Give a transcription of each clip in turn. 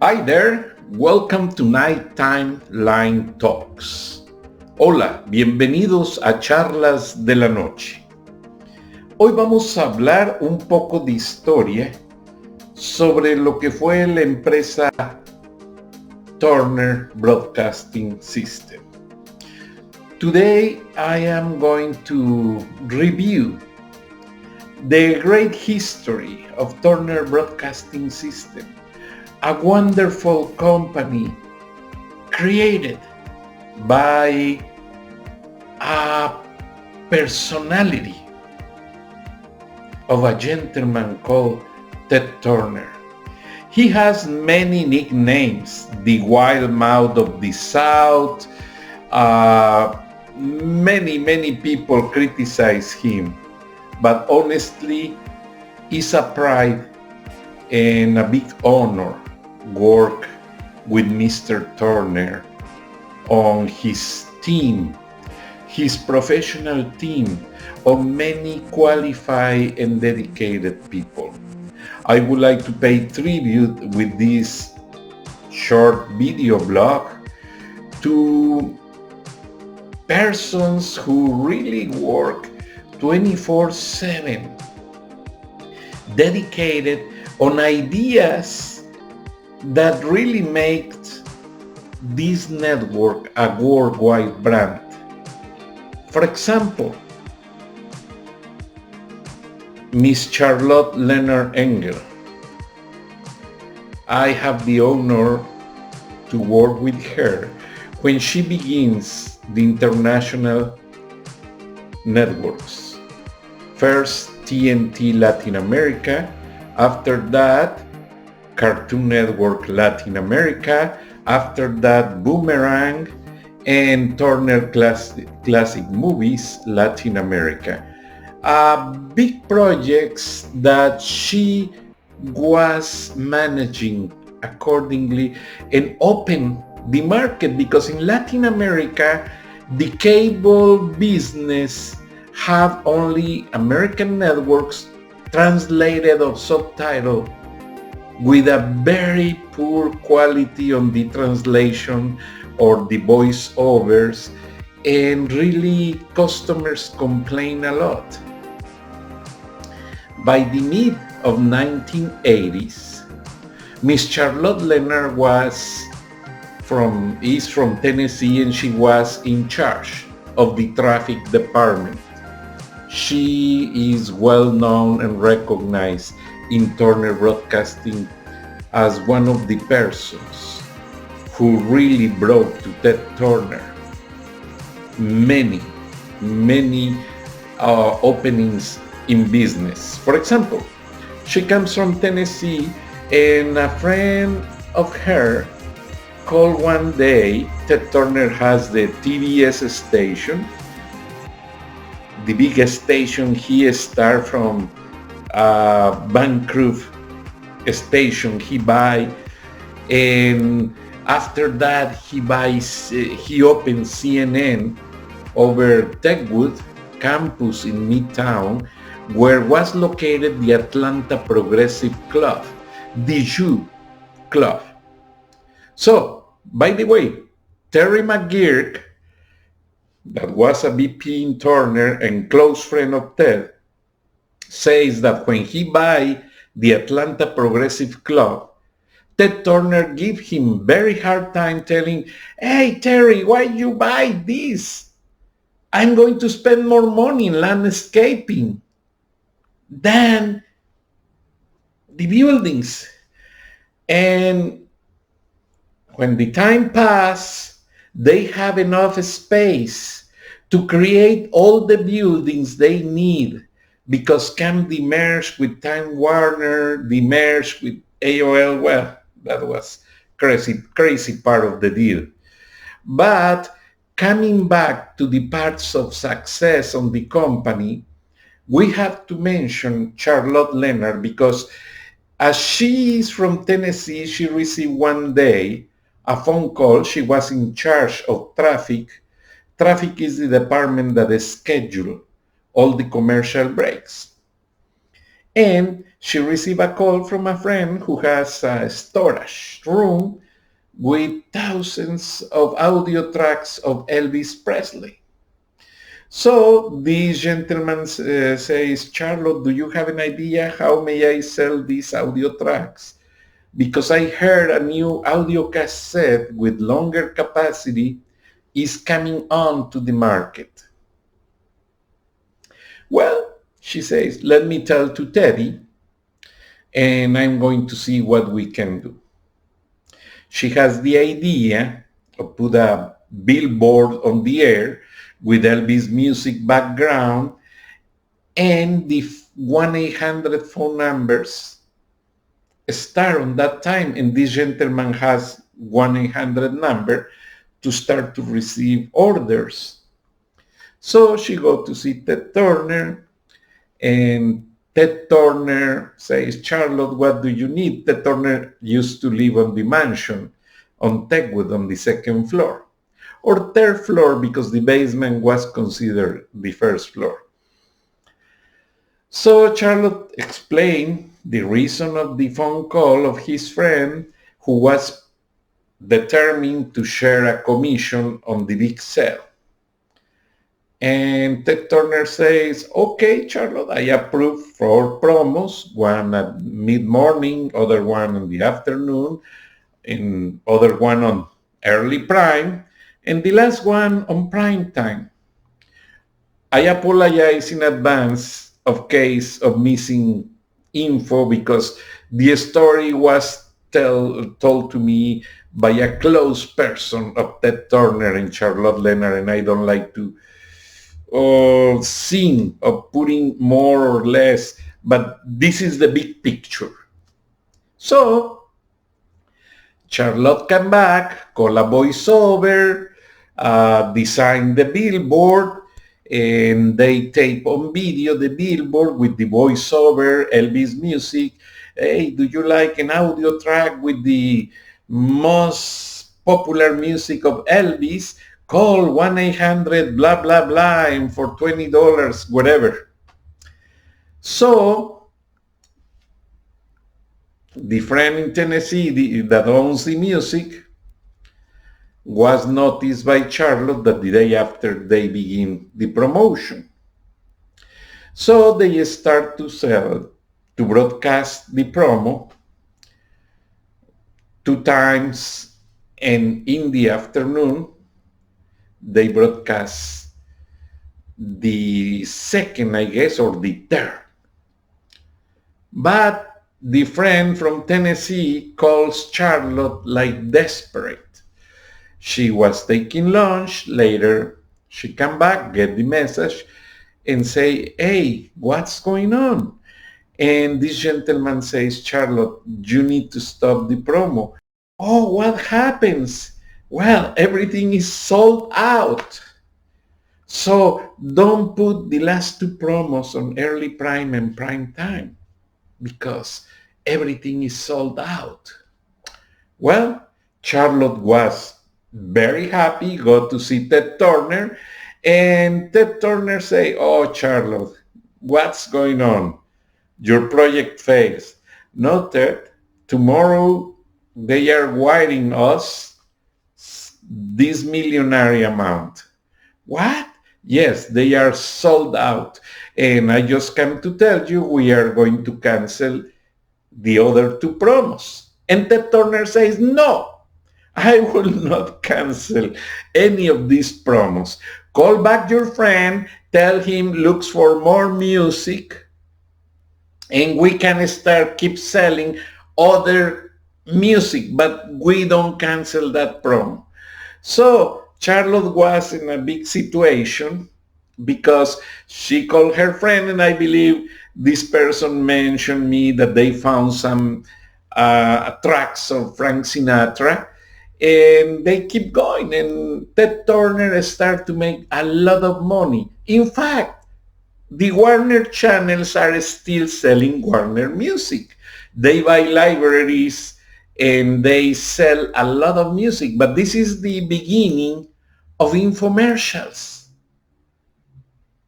Hi there, welcome to Nighttime Line Talks. Hola, bienvenidos a Charlas de la Noche. Hoy vamos a hablar un poco de historia sobre lo que fue la empresa Turner Broadcasting System. Today I am going to review the great history of Turner Broadcasting System, a wonderful company created by a personality of a gentleman called Ted Turner. He has many nicknames: the Wild Mouth of the South. Many people criticize him, but honestly, it's a pride and a big honor work with Mr. Turner on his team, his professional team of many qualified and dedicated people. I would like to pay tribute with this short video blog to persons who really work 24/7, dedicated on ideas that really make this network a worldwide brand. For example, Miss Charlotte Leonard Engel. I have the honor to work with her when she begins the international networks. First, AT&T Latin America, after that, Cartoon Network Latin America, after that, Boomerang, and Turner Classic Movies Latin America. Big projects that she was managing accordingly and open the market, because in Latin America, the cable business have only American networks translated or subtitled with a very poor quality on the translation or the voiceovers, and really customers complain a lot. By the mid of 1980s, Miss Charlotte Leonard is from Tennessee, and she was in charge of the traffic department. She is well known and recognized in Turner Broadcasting as one of the persons who really brought to Ted Turner many openings in business. For example, she comes from Tennessee, and a friend of her called one day. Ted Turner has the TBS station, the biggest station. He started from bankrupt station he buy, and after that he opened CNN over TECHWOOD campus in Midtown, where was located the Atlanta Progressive Club, the U Club. So, by the way, Terry McGuirk, that was a VP in Turner and close friend of Ted, says that when he buy the Atlanta Progressive Club, Ted Turner give him very hard time, telling, "Hey Terry, why you buy this? I'm going to spend more money in landscaping than the buildings." And when the time pass, they have enough space to create all the buildings they need, because can be merged with Time Warner, be merged with AOL. Well, that was crazy part of the deal. But coming back to the parts of success on the company, we have to mention Charlotte Leonard, because as she is from Tennessee, she received one day a phone call. She was in charge of traffic. Traffic is the department that schedules all the commercial breaks. And she received a call from a friend who has a storage room with thousands of audio tracks of Elvis Presley. So this gentleman says, Charlotte, do you have an idea how may I sell these audio tracks? Because I heard a new audio cassette with longer capacity is coming on to the market. Well, she says, let me tell to Teddy, and I'm going to see what we can do. She has the idea of put a billboard on the air with Elvis music background and the 1-800 phone numbers start on that time, and this gentleman has 1-800 number to start to receive orders. So she go to see Ted Turner, and Ted Turner says, Charlotte, what do you need? Ted Turner used to live on the mansion on TECHWOOD on the second floor, or third floor because the basement was considered the first floor. So Charlotte explained the reason of the phone call of his friend who was determined to share a commission on the big sale. And Ted Turner says, okay, Charlotte, I approve 4 promos, one at mid-morning, other one in the afternoon, and other one on early prime, and the last one on prime time. I apologize in advance of case of missing info because the story was told to me by a close person of Ted Turner and Charlotte Leonard, and I don't like to sin of putting more or less, but this is the big picture. So Charlotte came back, call a voiceover, design the billboard, and they tape on video the billboard with the voiceover, Elvis music. Hey, do you like an audio track with the most popular music of Elvis? Call 1-800 blah blah blah and for $20, whatever. So the friend in Tennessee that owns the music was noticed by Charlotte that the day after they begin the promotion. So they start to broadcast the promo 2 times, and in the afternoon they broadcast the second, I guess, or the third. But the friend from Tennessee calls Charlotte like desperate. She was taking lunch. Later, she come back, get the message, and say, hey, what's going on? And this gentleman says, Charlotte, you need to stop the promo. Oh, what happens? Well, everything is sold out. So don't put the last 2 promos on early prime and prime time because everything is sold out. Well, Charlotte was very happy, go to see Ted Turner, and Ted Turner say, oh, Charlotte, what's going on? Your project fails. No, Ted, tomorrow they are wiring us this millionary amount. What? Yes, they are sold out. And I just came to tell you we are going to cancel the other 2 promos. And Ted Turner says, no, I will not cancel any of these promos. Call back your friend, tell him looks for more music, and we can keep selling other music, but we don't cancel that promo. So Charlotte was in a big situation because she called her friend, and I believe this person mentioned me that they found some tracks of Frank Sinatra, and they keep going, and Ted Turner started to make a lot of money. In fact, the Warner channels are still selling Warner music. They buy libraries and they sell a lot of music, but this is the beginning of infomercials.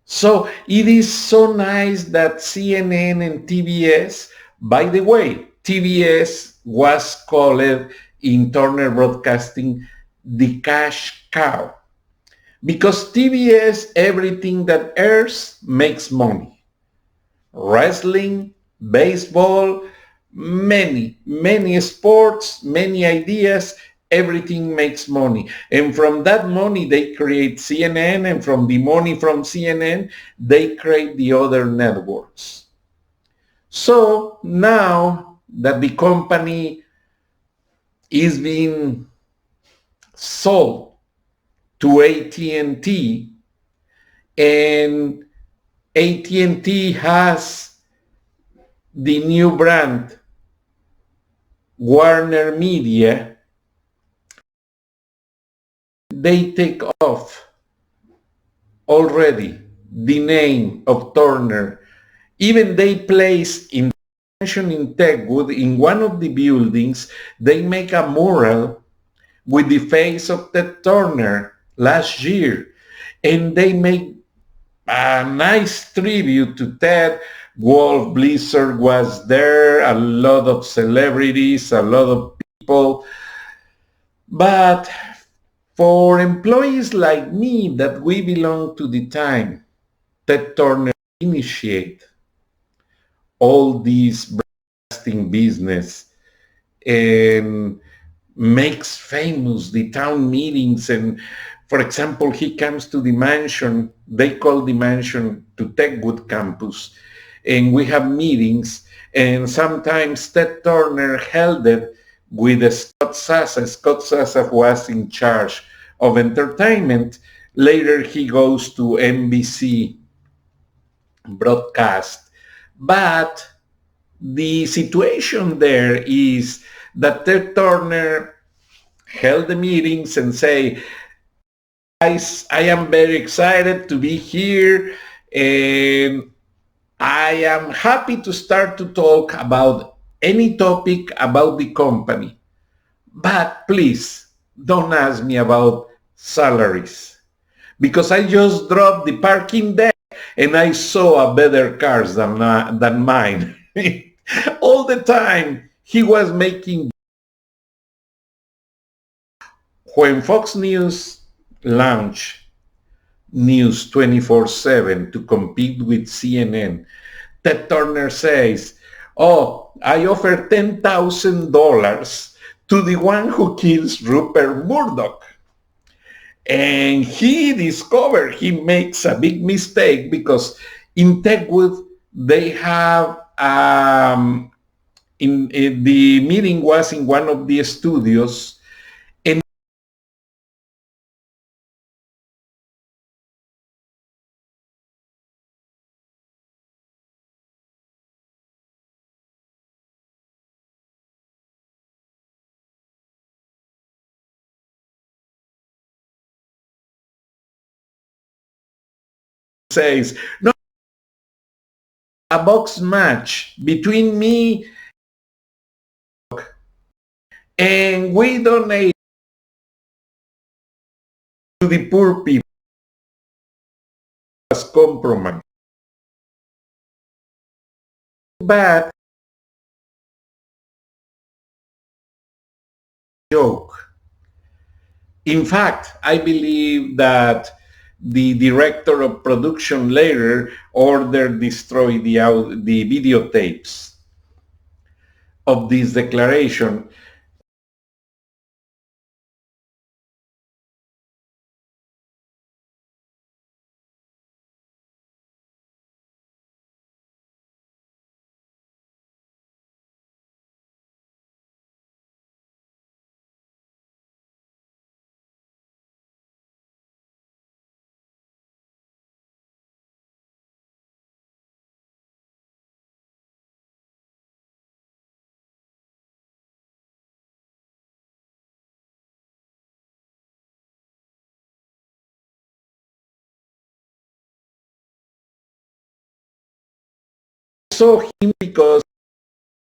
So it is so nice that CNN and TBS By the way, TBS was called in Turner Broadcasting the cash cow, because TBS, everything that airs makes money. Wrestling, baseball, many sports, many ideas, everything makes money. And from that money, they create CNN, and from the money from CNN, they create the other networks. So now that the company is being sold to AT&T, and AT&T has the new brand Warner Media, they take off already the name of Turner. Even they place in TECHWOOD, in one of the buildings, they make a mural with the face of Ted Turner last year, and they make a nice tribute to Ted. Wolf Blizzard was there, a lot of celebrities, a lot of people. But for employees like me, that we belong to the time Ted Turner initiate all these broadcasting business and makes famous the town meetings. And for example, he comes to the mansion, they call the mansion to TECHWOOD campus, and we have meetings, and sometimes Ted Turner held it with Scott Sassa. Scott Sassa was in charge of entertainment. Later he goes to NBC broadcast. But the situation there is that Ted Turner held the meetings and say, guys, I am very excited to be here, and I am happy to start to talk about any topic about the company. But please don't ask me about salaries, because I just dropped the parking deck and I saw a better cars than mine. All the time he was making. When Fox News launched News 24/7 to compete with CNN, Ted Turner says, oh, I offer $10,000 to the one who kills Rupert Murdoch. And he discovered he makes a big mistake, because in TECHWOOD they have, the meeting was in one of the studios, and says, no, a box match between me, and we donate to the poor people as compromise. But joke. In fact, I believe that the director of production later ordered destroy the videotapes of this declaration. Saw him because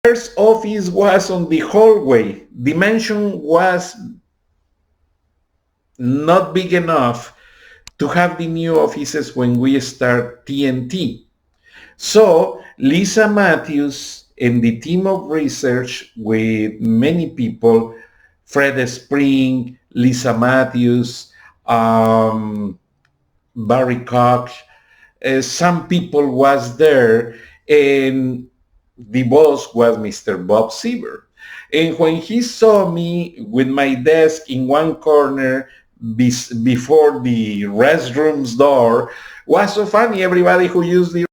first office was on the hallway. The mansion was not big enough to have the new offices when we start TNT. So Lisa Matthews in the team of research with many people, Fred Spring, Lisa Matthews, Barry Koch, some people was there, and the boss was Mr. Bob Seaver. And when he saw me with my desk in one corner before the restrooms door, was so funny. Everybody who used the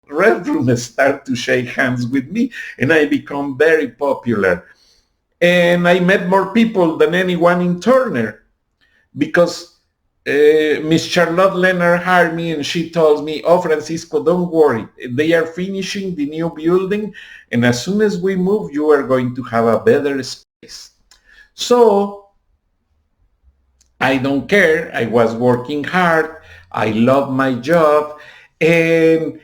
restroom started to shake hands with me, and I become very popular. And I met more people than anyone in Turner because Miss Charlotte Leonard hired me, and she told me, "Oh, Francisco, don't worry. They are finishing the new building, and as soon as we move, you are going to have a better space." So I don't care. I was working hard. I love my job. And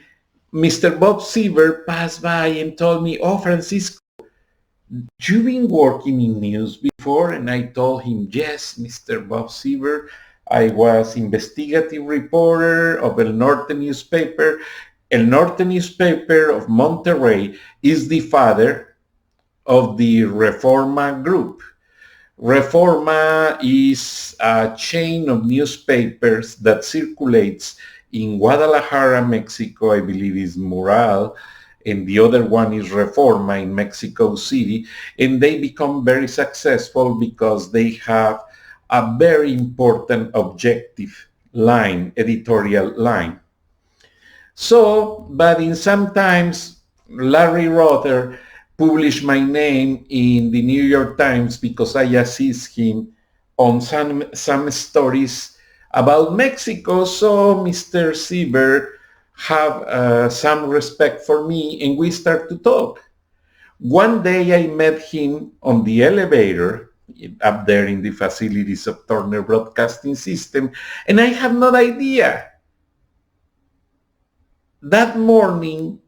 Mr. Bob Seaver passed by and told me, "Oh, Francisco, you've been working in news before?" And I told him, "Yes, Mr. Bob Seaver. I was investigative reporter of El Norte newspaper. El Norte newspaper of Monterrey is the father of the Reforma group. Reforma is a chain of newspapers that circulates in Guadalajara, Mexico. I believe is MURAL, and the other one is Reforma in Mexico City, and they become very successful because they have a very important objective line, editorial line. So, but in sometimes Larry Rother published my name in the New York Times because I assist him on some stories about Mexico. So Mr. Sieber have some respect for me, and we start to talk. One day I met him on the elevator up there in the facilities of Turner Broadcasting System, and I have no idea. That morning,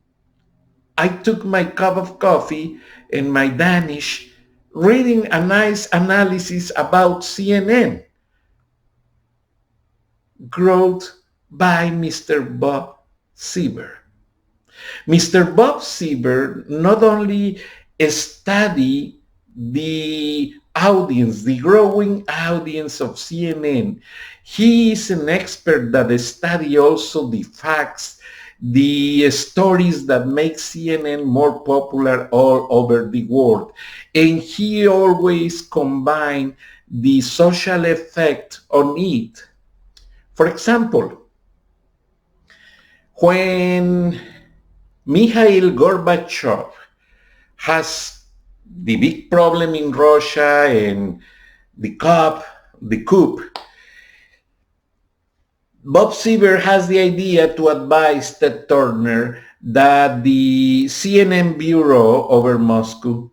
I took my cup of coffee and my Danish, reading a nice analysis about CNN, wrote by Mr. Bob Seaver. Mr. Bob Seaver not only studied the audience, the growing audience of CNN, he is an expert that studies also the facts, the stories that make CNN more popular all over the world. And he always combined the social effect on it. For example, when Mikhail Gorbachev has the big problem in Russia and the coup, Bob Seaver has the idea to advise Ted Turner that the CNN bureau over Moscow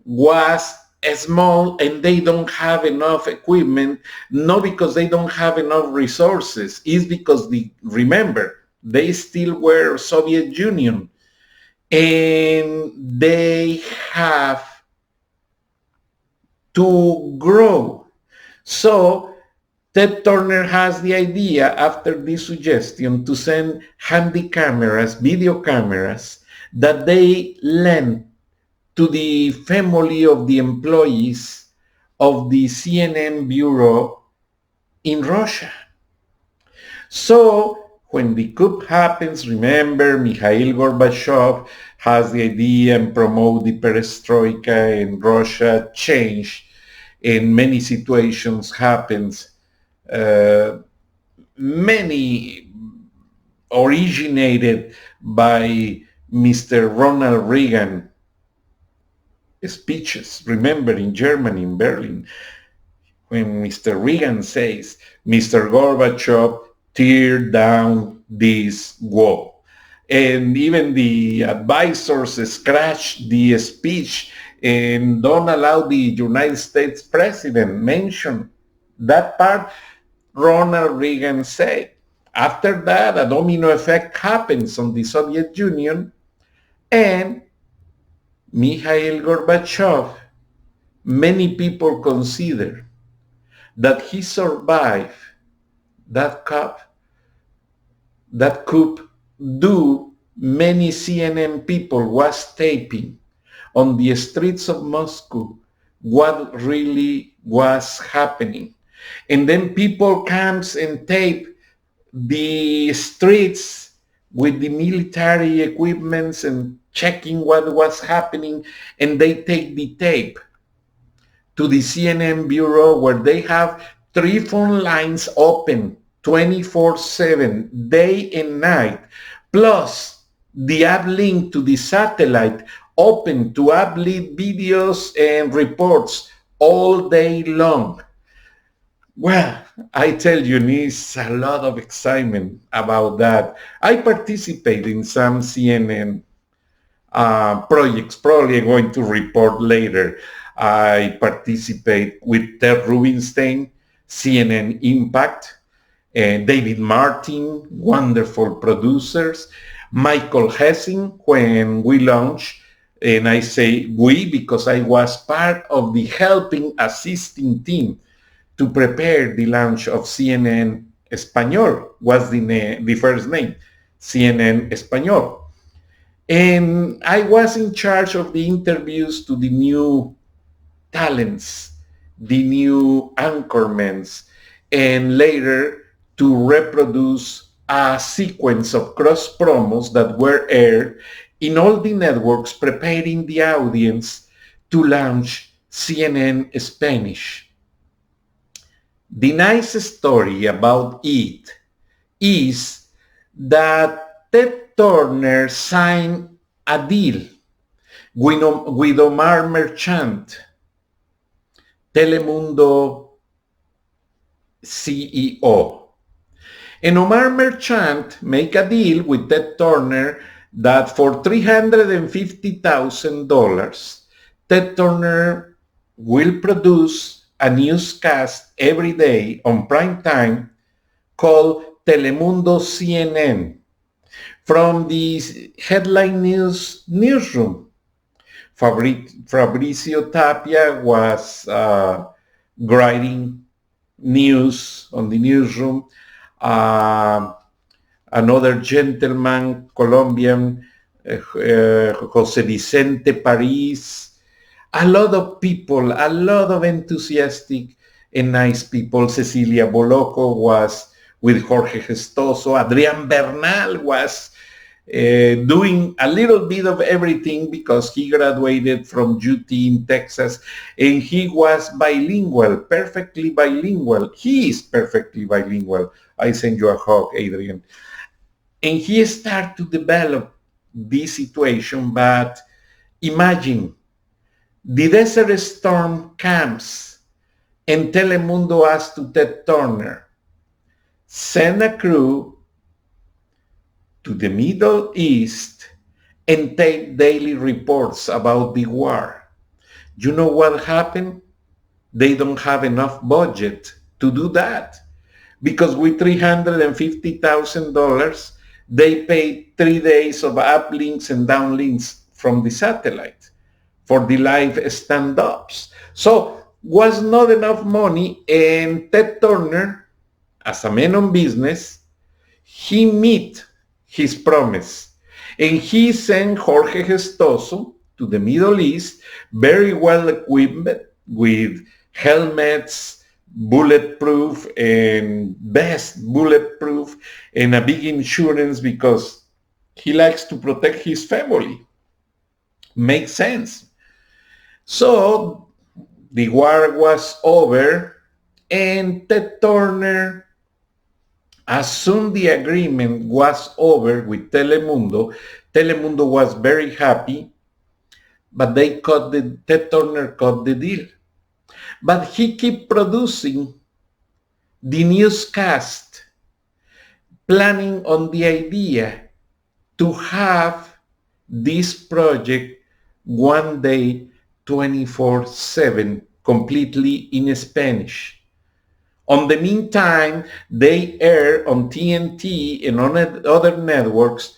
was small and they don't have enough equipment, not because they don't have enough resources, it's because remember, they still were Soviet Union and they have to grow. So Ted Turner has the idea after this suggestion to send handy cameras, video cameras, that they lend to the family of the employees of the CNN bureau in Russia. So when the coup happens, remember, Mikhail Gorbachev has the idea and promote the perestroika, and Russia change, and many situations happens. Many originated by Mr. Ronald Reagan speeches. Remember in Germany, in Berlin, when Mr. Reagan says, "Mr. Gorbachev, tear down this wall." And even the advisors scratched the speech and don't allow the United States president mention that part. Ronald Reagan said. After that, a domino effect happens on the Soviet Union, and Mikhail Gorbachev, many people consider that he survived that coup due many CNN people was taping on the streets of Moscow what really was happening. And then people comes and tape the streets with the military equipments and checking what was happening, and they take the tape to the CNN bureau where they have 3 phone lines open 24/7, day and night, plus the uplink to the satellite open to upload videos and reports all day long. Well, I tell you, there's a lot of excitement about that. I participate in some CNN projects, probably going to report later. I participate with Ted Rubinstein, CNN Impact, and David Martin, wonderful producers, Michael Hessing, when we launched, and I say we because I was part of the helping assisting team to prepare the launch of CNN Español, was the first name, CNN Español. And I was in charge of the interviews to the new talents, the new anchormen, and later to reproduce a sequence of cross promos that were aired in all the networks, preparing the audience to launch CNN Spanish. The nice story about it is that Ted Turner signed a deal with Omar Merchant, Telemundo CEO. And Omar Merchant make a deal with Ted Turner that for $350,000, Ted Turner will produce a newscast every day on prime time called Telemundo CNN from the headline newsroom. Fabricio Tapia was writing news on the newsroom. Another gentleman, Colombian, Jose Vicente Paris, a lot of people, a lot of enthusiastic and nice people. Cecilia Boloco was with Jorge Gestoso. Adrián Bernal was doing a little bit of everything because he graduated from UT in Texas, and he was bilingual, perfectly bilingual. He is perfectly bilingual. I send you a hug, Adrian. And he started to develop this situation, but imagine the Desert Storm comes and Telemundo asks to Ted Turner, send a crew to the Middle East and take daily reports about the war. You know what happened? They don't have enough budget to do that because with $350,000, they paid 3 days of uplinks and downlinks from the satellite for the live stand-ups. So was not enough money, and Ted Turner, as a man on business, he met his promise, and he sent Jorge Gestoso to the Middle East, very well equipped with helmets, bulletproof and best bulletproof, and a big insurance because he likes to protect his family. Makes sense. So the war was over, and Ted Turner, as soon the agreement was over with Telemundo, Telemundo was very happy, but Ted Turner cut the deal. But he kept producing the newscast, planning on the idea to have this project one day 24/7 completely in Spanish. On the meantime, they air on TNT and on other networks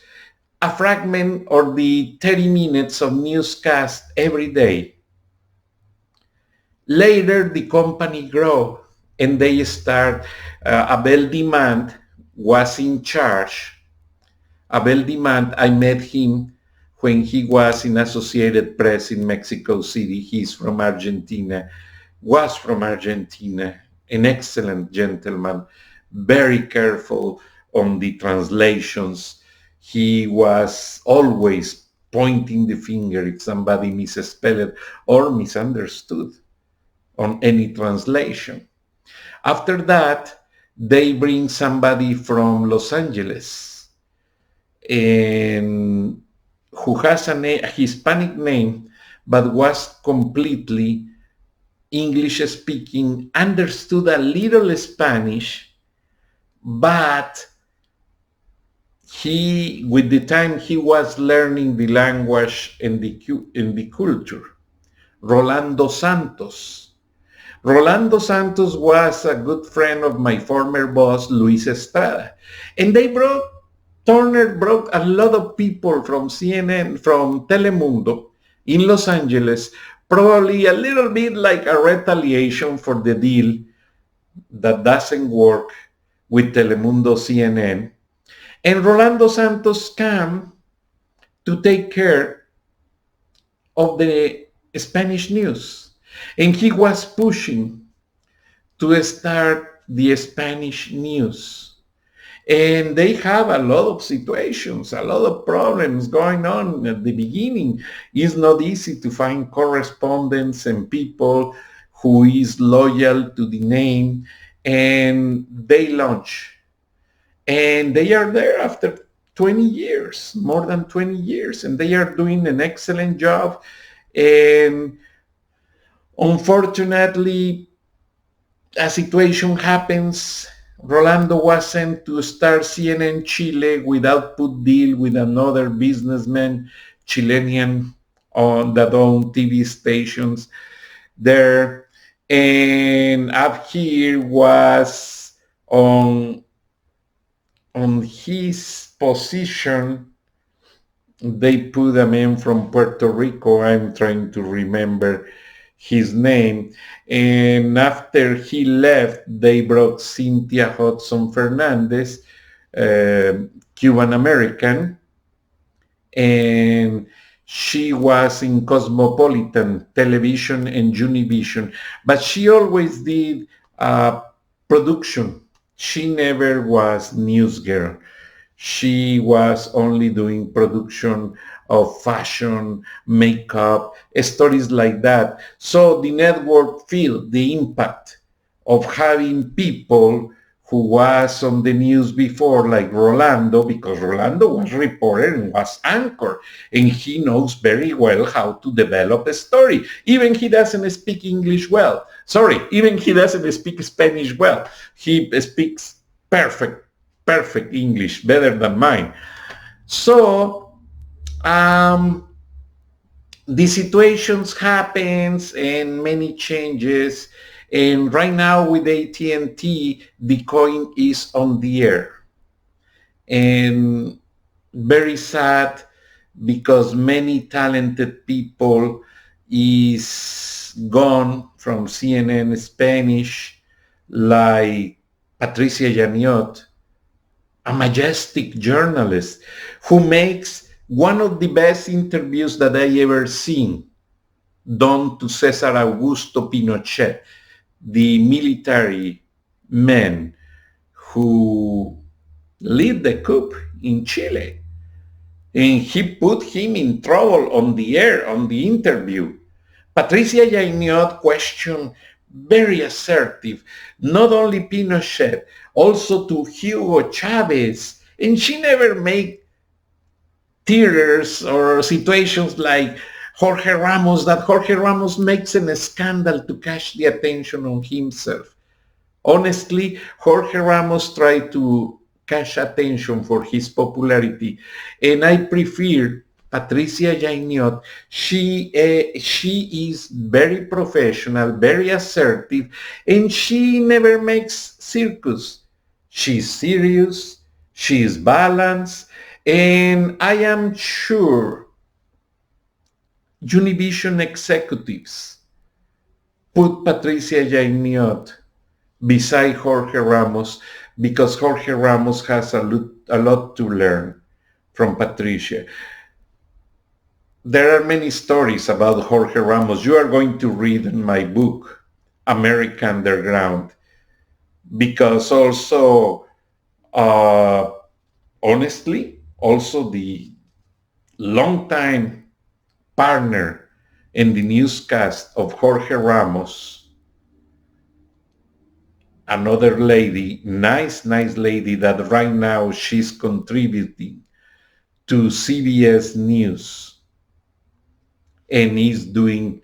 a fragment or the 30 minutes of newscast every day. Later, the company grew and they start, Abel Demand was in charge Abel Dimant, I met him when he was in Associated Press in Mexico City. He's from Argentina, was from Argentina, an excellent gentleman, very careful on the translations. He was always pointing the finger if somebody misspelled or misunderstood on any translation. After that, they bring somebody from Los Angeles and who has a Hispanic name, but was completely English speaking, understood a little Spanish, but he, with the time, he was learning the language and the culture. Rolando Santos. Rolando Santos was a good friend of my former boss, Luis Estrada. And Turner brought a lot of people from CNN, from Telemundo in Los Angeles, probably a little bit like a retaliation for the deal that doesn't work with Telemundo CNN. And Rolando Santos came to take care of the Spanish news. And he was pushing to start the Spanish news. And they have a lot of situations, a lot of problems going on at the beginning. It's not easy to find correspondents and people who is loyal to the name, and they launch. And they are there after 20 years, more than 20 years, and they are doing an excellent job. And unfortunately, a situation happens. Rolando was sent to start CNN Chile without put deal with another businessman, Chilean, that owned TV stations there. And up here was on his position, they put a man from Puerto Rico. I'm trying to remember his name. And after he left, they brought Cynthia Hudson Fernandez, Cuban American, and she was in Cosmopolitan Television and Univision, but she always did production. She never was news girl. She was only doing production of fashion, makeup, stories like that. So the network feel the impact of having people who was on the news before, like Rolando, because Rolando was reporter and was anchor, and he knows very well how to develop a story. Even he doesn't speak English well. Even he doesn't speak Spanish well. He speaks perfect English, better than mine. So the situations happens and many changes. And right now with AT&T, the coin is on the air. And very sad because many talented people is gone from CNN Spanish, like Patricia Yaniot, a majestic journalist who makes one of the best interviews that I ever seen, done to Cesar Augusto Pinochet, the military man who led the coup in Chile. And he put him in trouble on the air, on the interview. Patricia Yaniot questioned, very assertive, not only Pinochet, also to Hugo Chavez. And she never made tears or situations like Jorge Ramos, that Jorge Ramos makes a scandal to catch the attention on himself. Honestly, Jorge Ramos tried to catch attention for his popularity, and I prefer Patricia Yaniot. She is very professional, very assertive, and she never makes circus. She's serious, she is balanced, and I am sure Univision executives put Patricia Yaniot beside Jorge Ramos because Jorge Ramos has a lot to learn from Patricia. There are many stories about Jorge Ramos. You are going to read in my book, America Underground, because also, uh, honestly, also the longtime partner in the newscast of Jorge Ramos, another lady, nice lady that right now she's contributing to CBS News and is doing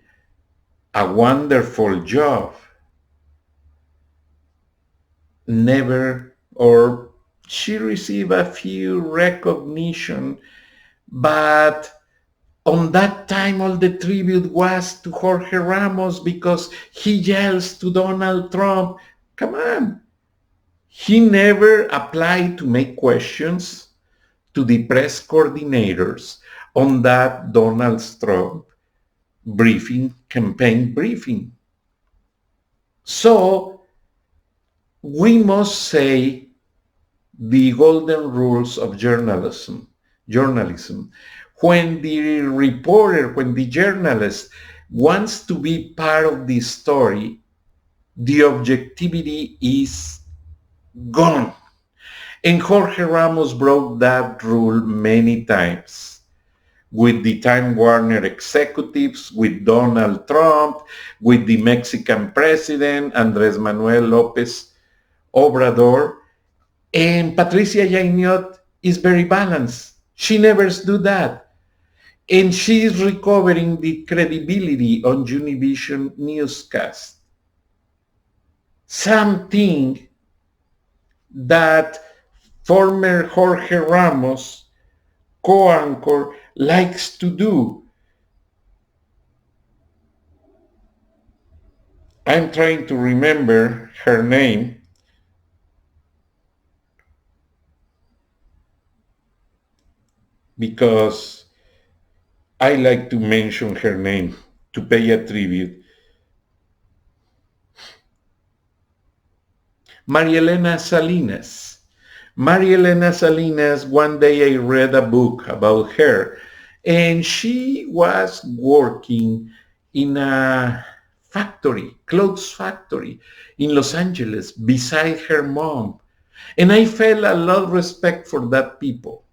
a wonderful job. Never, or she received a few recognition, but on that time all the tribute was to Jorge Ramos because he yells to Donald Trump. Come on. He never applied to make questions to the press coordinators on that Donald Trump briefing, campaign briefing. So we must say the golden rules of journalism. When the reporter, when the journalist wants to be part of the story, the objectivity is gone. And Jorge Ramos broke that rule many times with the Time Warner executives, with Donald Trump, with the Mexican president, Andres Manuel Lopez Obrador. And Patricia Yainot is very balanced. She never do that. And she is recovering the credibility on Univision newscast. Something that former Jorge Ramos, co-anchor, likes to do. I'm trying to remember her name. Because I like to mention her name to pay a tribute. Maria Elena Salinas. Maria Elena Salinas, one day I read a book about her, and she was working in a factory, clothes factory in Los Angeles beside her mom. And I felt a lot of respect for that people.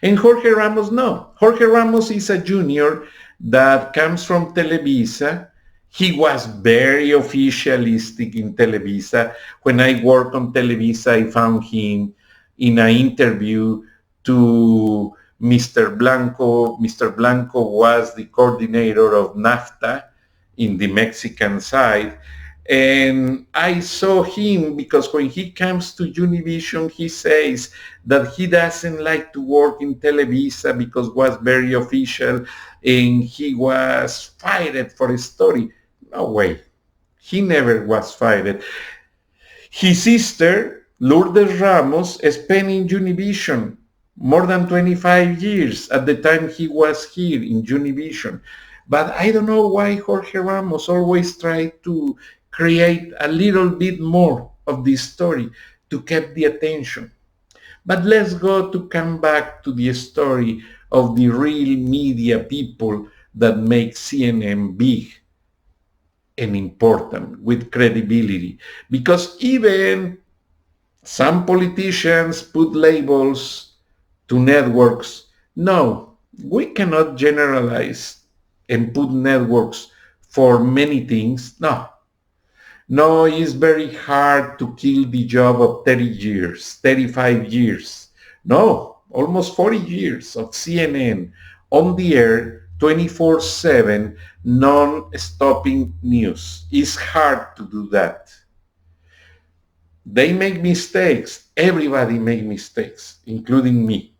And Jorge Ramos, no. Jorge Ramos is a junior that comes from Televisa. He was very officialistic in Televisa. When I worked on Televisa, I found him in an interview to Mr. Blanco. Mr. Blanco was the coordinator of NAFTA in the Mexican side. And I saw him because when he comes to Univision, he says that he doesn't like to work in Televisa because it was very official and he was fired for a story. No way. He never was fired. His sister, Lourdes Ramos, spent in Univision more than 25 years at the time he was here in Univision. But I don't know why Jorge Ramos always tried to create a little bit more of this story to keep the attention. But let's go to come back to the story of the real media people that make CNN big and important with credibility. Because even some politicians put labels to networks. No, we cannot generalize and put networks for many things. No, it's very hard to kill the job of 30 years, 35 years. No, almost 40 years of CNN on the air 24/7, non-stopping news. It's hard to do that. They make mistakes. Everybody makes mistakes, including me.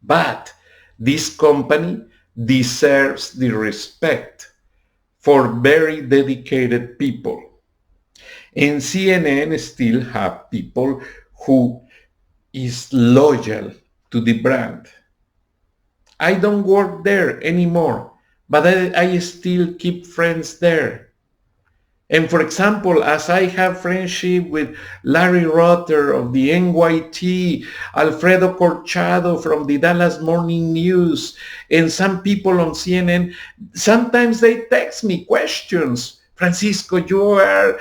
But this company deserves the respect for very dedicated people. And CNN still have people who is loyal to the brand. I don't work there anymore, but I still keep friends there. And for example, as I have friendship with Larry Rotter of the NYT, Alfredo Corchado from the Dallas Morning News, and some people on CNN, sometimes they text me questions. Francisco, you are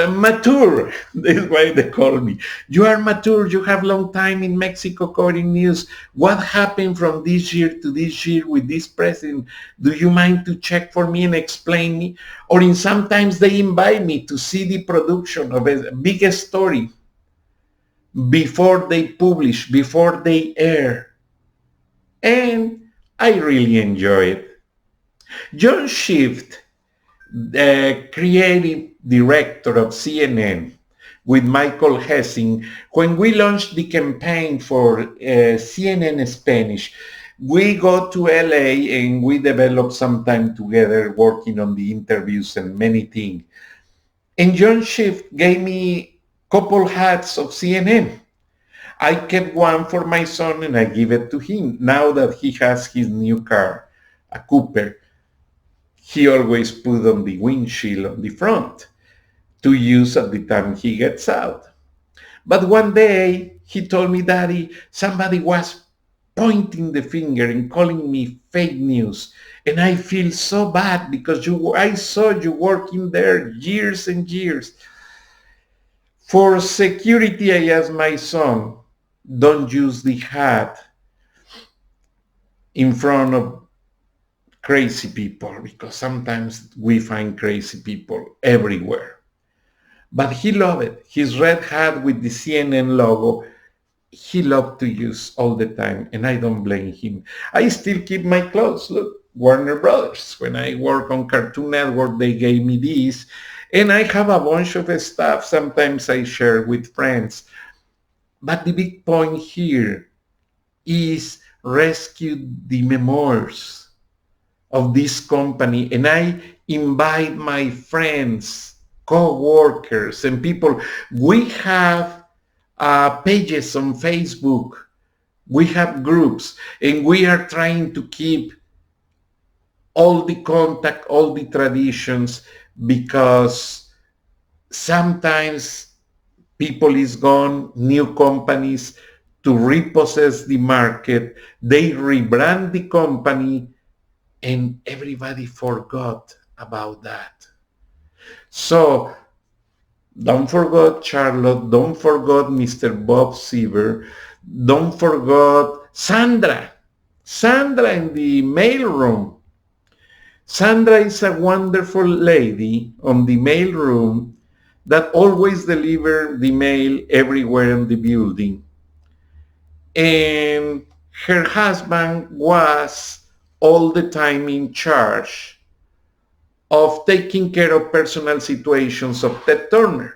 mature. That's why they call me. You are mature. You have long time in Mexico covering news. What happened from this year to this year with this president? Do you mind to check for me and explain me? Or in sometimes they invite me to see the production of a big story before they publish, before they air. And I really enjoy it. John Shift, the creative director of CNN, with Michael Hessing, when we launched the campaign for CNN Spanish, we go to LA and we develop some time together working on the interviews and many things. And John Shift gave me couple hats of CNN. I kept one for my son and I give it to him. Now that he has his new car, a Cooper, he always put on the windshield on the front to use at the time he gets out. But one day he told me, Daddy, somebody was pointing the finger and calling me fake news. And I feel so bad because I saw you working there years and years. For security, I asked my son, don't use the hat in front of crazy people, because sometimes we find crazy people everywhere. But he loved it. His red hat with the CNN logo, he loved to use all the time, and I don't blame him. I still keep my clothes. Look, Warner Brothers. When I work on Cartoon Network, they gave me these, and I have a bunch of stuff. Sometimes I share with friends. But the big point here is rescue the memoirs of this company, and I invite my friends, co-workers, and people. We have pages on Facebook, we have groups, and we are trying to keep all the contact, all the traditions, because sometimes people is gone, new companies to repossess the market, they rebrand the company, and everybody forgot about that. So don't forget Charlotte, don't forget Mr. Bob Seaver, don't forget Sandra in the mailroom. Sandra is a wonderful lady on the mailroom that always delivers the mail everywhere in the building. And her husband was all the time in charge of taking care of personal situations of Ted Turner.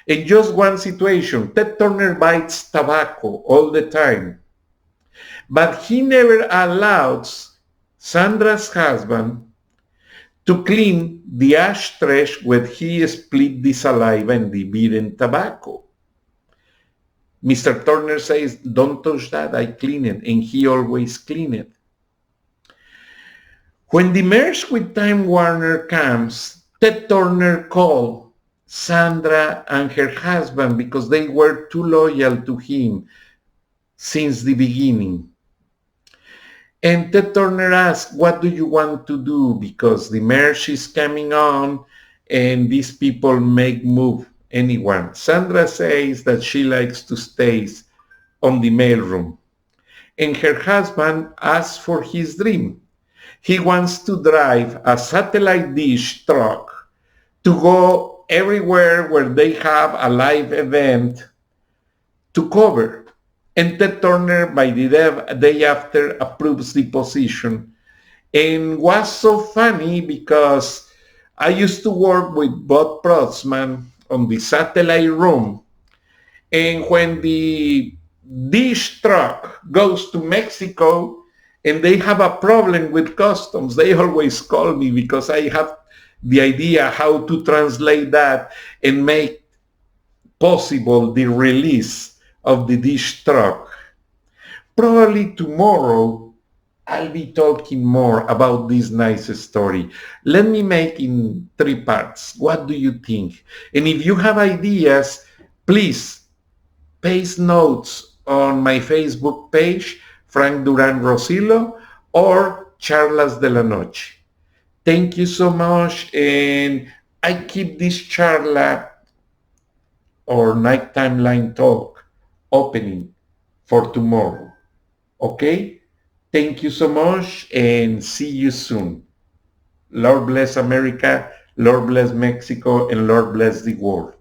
In just one situation, Ted Turner bites tobacco all the time, but he never allows Sandra's husband to clean the ashtrays where he split the saliva and the beaten tobacco. Mr. Turner says, don't touch that, I clean it, and he always clean it. When the merge with Time Warner comes, Ted Turner called Sandra and her husband because they were too loyal to him since the beginning. And Ted Turner asked, what do you want to do? Because the merge is coming on and these people make move anyone. Sandra says that she likes to stay on the mailroom. And her husband asks for his dream. He wants to drive a satellite dish truck to go everywhere where they have a live event to cover. And Ted Turner, by the day after, approves the position. And was so funny because I used to work with Bob Protzman on the satellite room. And when the dish truck goes to Mexico and they have a problem with customs, they always call me because I have the idea how to translate that and make possible the release of the dish truck. Probably tomorrow I'll be talking more about this nice story. Let me make in 3 parts. What do you think? And if you have ideas, please paste notes on my Facebook page, Frank Duran Rosillo, or Charlas de la Noche. Thank you so much, and I keep this charla or night timeline talk opening for tomorrow. Okay? Thank you so much and see you soon. Lord bless America, Lord bless Mexico, and Lord bless the world.